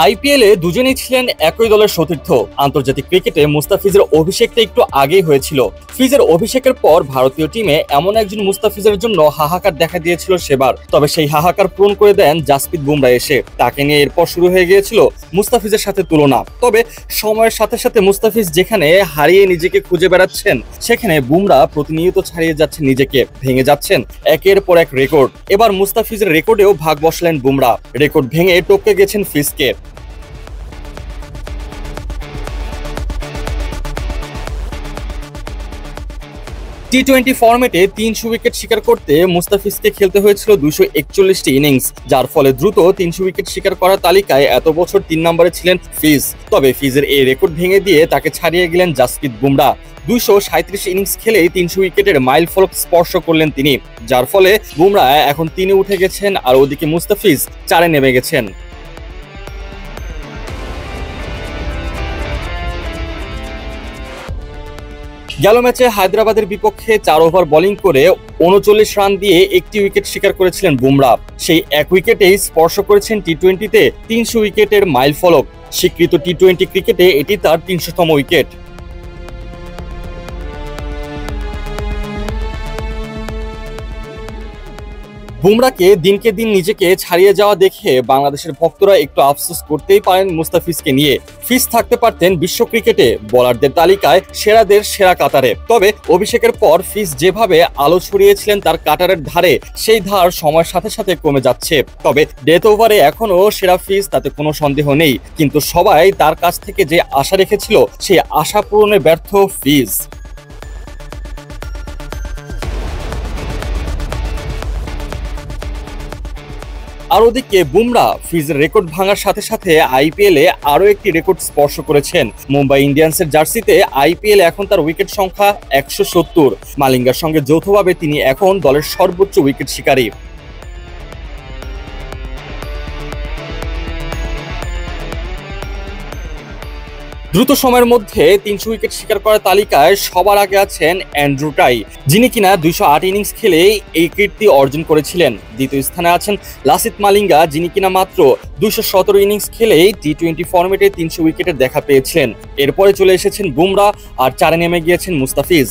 আইপিএলে দুজনেই ছিলেন একই দলের সতীর্থ। আন্তর্জাতিক ক্রিকেটে মুস্তাফিজের অভিষেকটা একটু আগেই হয়েছিল। ফিজের অভিষেকের পর ভারতীয় টিমে এমন একজন মুস্তাফিজের জন্য হাহাকার দেখা দিয়েছিল সেবার। তবে সেই হাহাকার পূরণ করে দেন জাসপ্রীত বুমরা এসে। তাকে নিয়ে এরপর শুরু হয়ে গিয়েছিল মুস্তাফিজের সাথে তুলনা। তবে সময়ের সাথে সাথে মুস্তাফিজ যেখানে হারিয়ে নিজেকে খুঁজে বেড়াচ্ছেন, সেখানে বুমরা প্রতিনিয়ত ছাড়িয়ে যাচ্ছেন নিজেকে, ভেঙে যাচ্ছেন একের পর এক রেকর্ড। এবার মুস্তাফিজের রেকর্ডেও ভাগ বসালেন বুমরা, রেকর্ড ভেঙে টপকে গেছেন ফিজকে। টি-20 ফরম্যাটে 300 উইকেট শিকার করতে মুস্তাফিজকে খেলতে হয়েছিল 241টি ইনিংস, যার ফলে দ্রুত 300 উইকেট শিকার করার তালিকায় এত বছর 3 নম্বরে ছিলেন ফিজ। তবে ফিজের এই রেকর্ড ভেঙে দিয়ে তাকে ছাড়িয়ে গেলেন জাসপ্রীত বুমরা। 237 ইনিংস খেলেই 300 উইকেটের মাইল ফলক স্পর্শ করলেন তিনি, যার ফলে বুমরা এখন 3-এ উঠে গেছেন আর ওদিকে মুস্তাফিজ 4-এ নেমে গেছেন। গেল ম্যাচে হায়দ্রাবাদের বিপক্ষে 4 ওভার বোলিং করে 39 রান দিয়ে একটি উইকেট শিকার করেছিলেন বুমরা। সেই এক উইকেটেই স্পর্শ করেছেন টি-20তে 300 উইকেটের মাইল ফলক। স্বীকৃত টি-20 ক্রিকেটে এটি তার 300তম উইকেট। বুমরাকে দিনকে দিন নিজেকে ছাড়িয়ে যাওয়া দেখে বাংলাদেশের ভক্তরা একটু আফসোস করতেই পারেন মুস্তাফিজকে নিয়ে। ফিজ থাকতে পারতেন বিশ্ব ক্রিকেটে বোলারদের তালিকায় সেরাদের সেরা কাতারে। তবে অভিষেকের পর ফিজ যেভাবে আলো ছড়িয়েছিলেন তার কাটারের ধারে, সেই ধার সময়ের সাথে সাথে কমে যাচ্ছে। তবে ডেথ ওভারে এখনো সেরা ফিজ, তাতে কোনো সন্দেহ নেই। কিন্তু সবাই তার কাছ থেকে যে আশা রেখেছিল, সেই আশা পূরণে ব্যর্থ ফিজ। আর ওদিকে বুমরা ফিজের রেকর্ড ভাঙার সাথে সাথে আইপিএলে আরো একটি রেকর্ড স্পর্শ করেছেন। মুম্বাই ইন্ডিয়ান্সের জার্সিতে আইপিএলে এখন তার উইকেট সংখ্যা 170। মালিঙ্গার সঙ্গে যৌথভাবে তিনি এখন দলের সর্বোচ্চ উইকেট শিকারী। দ্রুত সময়ের মধ্যে 300 উইকেট শিকার করার তালিকায় সবার আগে আছেন অ্যান্ড্রু টাই, যিনি কিনা 208 ইনিংস খেলে এই কীর্তি অর্জন করেছিলেন। দ্বিতীয় স্থানে আছেন লাসিথ মালিঙ্গা, যিনি কিনা মাত্র 217 ইনিংস খেলেই টি-20 ফরম্যাটে 300 উইকেটের দেখা পেয়েছিলেন। এরপরে চলে এসেছেন বুমরা, আর 4-এ নেমে গিয়েছেন মুস্তাফিজ।